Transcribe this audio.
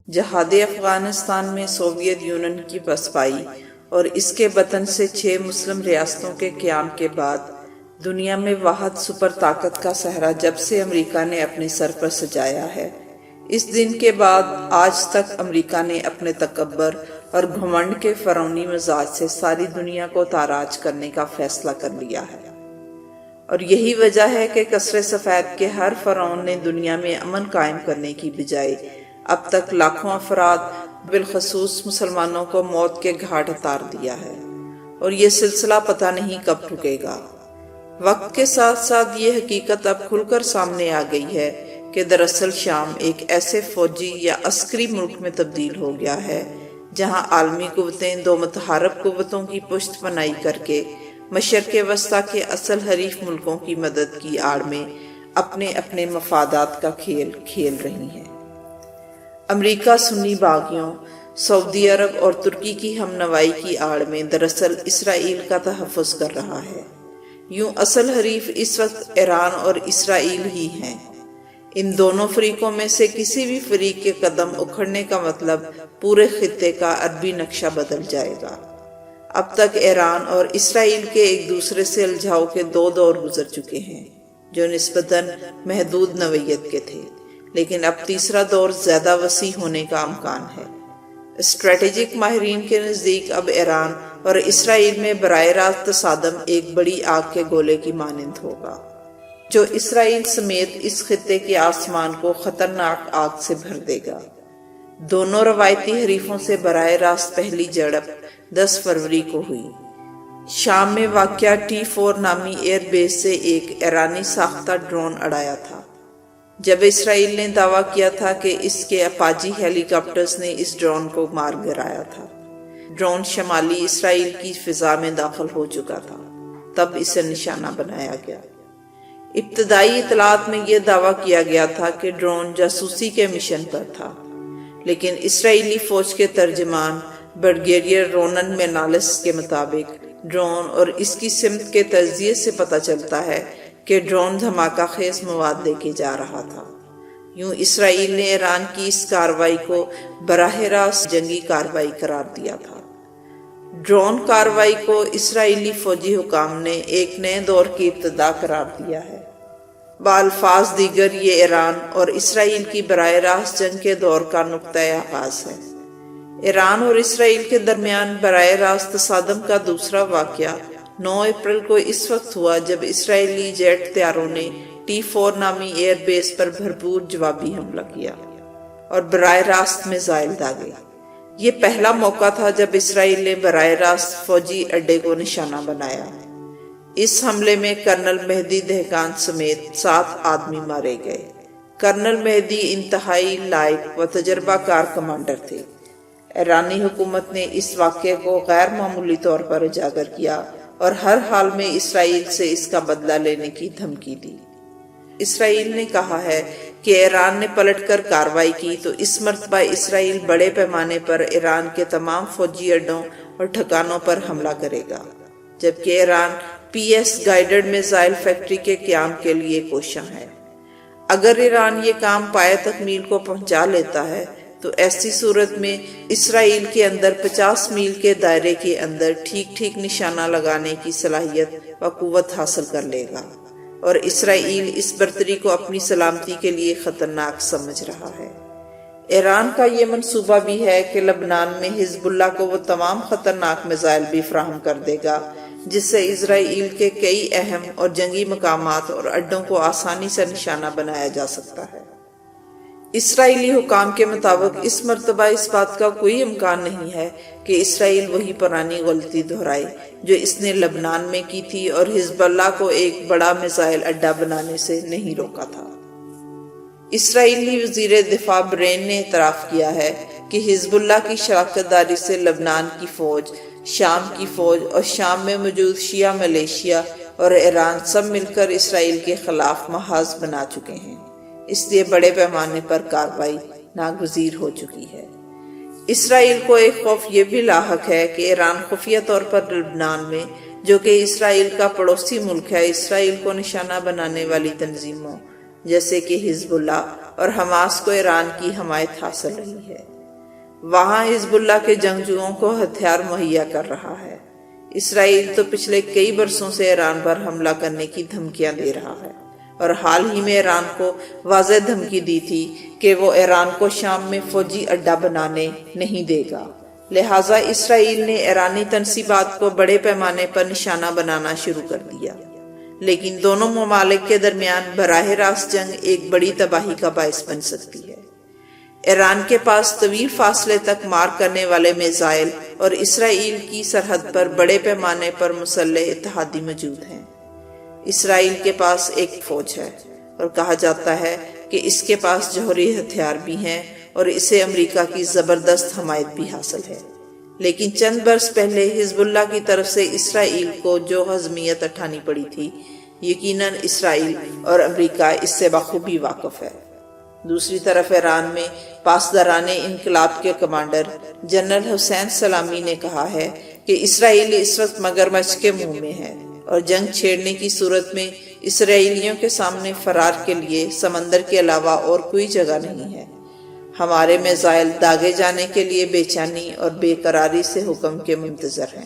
جہاد افغانستان میں Soviet union کی پسپائی اور اس کے بطن سے 6 مسلم ریاستوں کے قیام کے بعد دنیا میں واحد سپر طاقت کا صحرا جب سے امریکہ نے اپنے سر پر سجایا ہے، اس دن کے بعد آج تک امریکہ نے اپنے تکبر اور گھمنڈ کے فرعونی مزاج سے ساری دنیا کو تاراج کرنے کا فیصلہ کر لیا ہے۔ اور یہی وجہ ہے کہ قصر سفید کے ہر فرعون نے دنیا میں امن قائم کرنے کی بجائے اب تک لاکھوں افراد بالخصوص مسلمانوں کو موت کے گھاٹ اتار دیا ہے، اور یہ سلسلہ پتہ نہیں کب رکے گا۔ وقت کے ساتھ ساتھ یہ حقیقت اب کھل کر سامنے آ گئی ہے کہ دراصل شام ایک ایسے فوجی یا عسکری ملک میں تبدیل ہو گیا ہے جہاں عالمی قوتیں 2 متحارب قوتوں کی پشت پناہی کر کے مشرق وسطیٰ کے اصل حریف ملکوں کی مدد کی آڑ میں اپنے اپنے مفادات کا کھیل کھیل رہی ہیں۔ امریکہ سنی باغیوں، سعودی عرب اور ترکی کی ہم نوائی کی آڑ میں دراصل اسرائیل کا تحفظ کر رہا ہے۔ یوں اصل حریف اس وقت ایران اور اسرائیل ہی ہیں۔ ان دونوں فریقوں میں سے کسی بھی فریق کے قدم اکھڑنے کا مطلب پورے خطے کا عربی نقشہ بدل جائے گا۔ اب تک ایران اور اسرائیل کے ایک دوسرے سے الجھاؤ کے 2 دور گزر چکے ہیں جو نسبتاً محدود نوعیت کے تھے، لیکن اب تیسرا دور زیادہ وسیع ہونے کا امکان ہے۔ اسٹریٹجک ماہرین کے نزدیک اب ایران اور اسرائیل میں براہ راست تصادم ایک بڑی آگ کے گولے کی مانند ہوگا جو اسرائیل سمیت اس خطے کے آسمان کو خطرناک آگ سے بھر دے گا۔ دونوں روایتی حریفوں سے براہ راست پہلی جھڑپ 10 فروری کو ہوئی۔ شام میں واقع T4 نامی ایئر بیس سے ایک ایرانی ساختہ ڈرون اڑایا تھا۔ جب اسرائیل نے دعویٰ کیا تھا کہ اس کے اپاجی ہیلی کاپٹرز نے اس ڈرون کو مار گرایا تھا، ڈرون شمالی اسرائیل کی فضا میں داخل ہو چکا تھا، تب اسے نشانہ بنایا گیا۔ ابتدائی اطلاعات میں یہ دعویٰ کیا گیا تھا کہ ڈرون جاسوسی کے مشن پر تھا، لیکن اسرائیلی فوج کے ترجمان بریگیڈیئر رونن مینالس کے مطابق ڈرون اور اس کی سمت کے تجزیے سے پتہ چلتا ہے کہ ڈرون دھماکہ خیز مواد لے کے جا رہا تھا۔ یوں اسرائیل نے ایران کی اس کارروائی کو براہ راست جنگی کارروائی قرار دیا تھا۔ ڈرون کارروائی کو اسرائیلی فوجی حکام نے ایک نئے دور کی ابتدا قرار دیا ہے۔ بالفاظ دیگر یہ ایران اور اسرائیل کی براہ راست جنگ کے دور کا نقطۂ آغاز ہے۔ ایران اور اسرائیل کے درمیان براہ راست تصادم کا دوسرا واقعہ 9 اپریل کو اس وقت ہوا جب اسرائیلی جیٹ طیاروں نے T4 نامی ایئر بیس پر بھرپور جوابی حملہ کیا اور براہ راست میزائل داغے۔ یہ پہلا موقع تھا جب اسرائیل نے براہ راست فوجی اڈے کو نشانہ بنایا۔ اس حملے میں کرنل مہدی دہقان سمیت 7 آدمی مارے گئے۔ کرنل مہدی انتہائی لائق و تجربہ کار کمانڈر تھے۔ ایرانی حکومت نے اس واقعے کو غیر معمولی طور پر اجاگر کیا اور ہر حال میں اسرائیل سے اس کا بدلہ لینے کی دھمکی دی۔ اسرائیل نے کہا ہے کہ ایران نے پلٹ کر کارروائی کی تو اس مرتبہ اسرائیل بڑے پیمانے پر ایران کے تمام فوجی اڈوں اور ٹھکانوں پر حملہ کرے گا، جبکہ Iran PS guided missile factory کے قیام کے لیے کوشاں ہے۔ اگر ایران یہ کام پائے تکمیل کو پہنچا لیتا ہے تو ایسی صورت میں اسرائیل کے اندر 50 میل کے دائرے کے اندر ٹھیک ٹھیک نشانہ لگانے کی صلاحیت و قوت حاصل کر لے گا، اور اسرائیل اس برتری کو اپنی سلامتی کے لیے خطرناک سمجھ رہا ہے۔ ایران کا یہ منصوبہ بھی ہے کہ لبنان میں حزب اللہ کو وہ تمام خطرناک میزائل بھی فراہم کر دے گا جس سے اسرائیل کے کئی اہم اور جنگی مقامات اور اڈوں کو آسانی سے نشانہ بنایا جا سکتا ہے۔ اسرائیلی حکام کے مطابق اس مرتبہ اس بات کا کوئی امکان نہیں ہے کہ اسرائیل وہی پرانی غلطی دہرائے جو اس نے لبنان میں کی تھی اور حزب اللہ کو ایک بڑا میزائل اڈا بنانے سے نہیں روکا تھا۔ اسرائیلی وزیر دفاع برین نے اعتراف کیا ہے کہ حزب اللہ کی شراکت داری سے لبنان کی فوج، شام کی فوج اور شام میں موجود شیعہ ملیشیا اور ایران سب مل کر اسرائیل کے خلاف محاذ بنا چکے ہیں، اس لیے بڑے پیمانے پر کارروائی ناگزیر ہو چکی ہے۔ اسرائیل کو ایک خوف یہ بھی لاحق ہے کہ ایران خفیہ طور پر لبنان میں جو کہ اسرائیل کا پڑوسی ملک ہے، اسرائیل کو نشانہ بنانے والی تنظیموں جیسے کہ حزب اللہ اور حماس کو ایران کی حمایت حاصل رہی ہے۔ وہاں حزب اللہ کے جنگجوؤں کو ہتھیار مہیا کر رہا ہے۔ اسرائیل تو پچھلے کئی برسوں سے ایران پر حملہ کرنے کی دھمکیاں دے رہا ہے، اور حال ہی میں ایران کو واضح دھمکی دی تھی کہ وہ ایران کو شام میں فوجی اڈہ بنانے نہیں دے گا۔ لہٰذا اسرائیل نے ایرانی تنصیبات کو بڑے پیمانے پر نشانہ بنانا شروع کر دیا، لیکن دونوں ممالک کے درمیان براہ راست جنگ ایک بڑی تباہی کا باعث بن سکتی ہے۔ ایران کے پاس طویل فاصلے تک مار کرنے والے میزائل اور اسرائیل کی سرحد پر بڑے پیمانے پر مسلح اتحادی موجود ہیں۔ اسرائیل کے پاس ایک فوج ہے اور کہا جاتا ہے کہ اس کے پاس جوہری ہتھیار بھی ہیں اور اسے امریکہ کی زبردست حمایت بھی حاصل ہے، لیکن چند برس پہلے حزب اللہ کی طرف سے اسرائیل کو جو ہضمیت اٹھانی پڑی تھی، یقیناً اسرائیل اور امریکہ اس سے بخوبی واقف ہے۔ دوسری طرف ایران میں پاسداران انقلاب کے کمانڈر جنرل حسین سلامی نے کہا ہے کہ اسرائیل اس وقت مگرمچھ کے منہ میں ہے اور جنگ چھیڑنے کی صورت میں اسرائیلیوں کے سامنے فرار کے لیے سمندر کے علاوہ اور کوئی جگہ نہیں ہے۔ ہمارے میزائل داغے جانے کے لیے بے چینی اور بے قراری سے حکم کے منتظر ہیں۔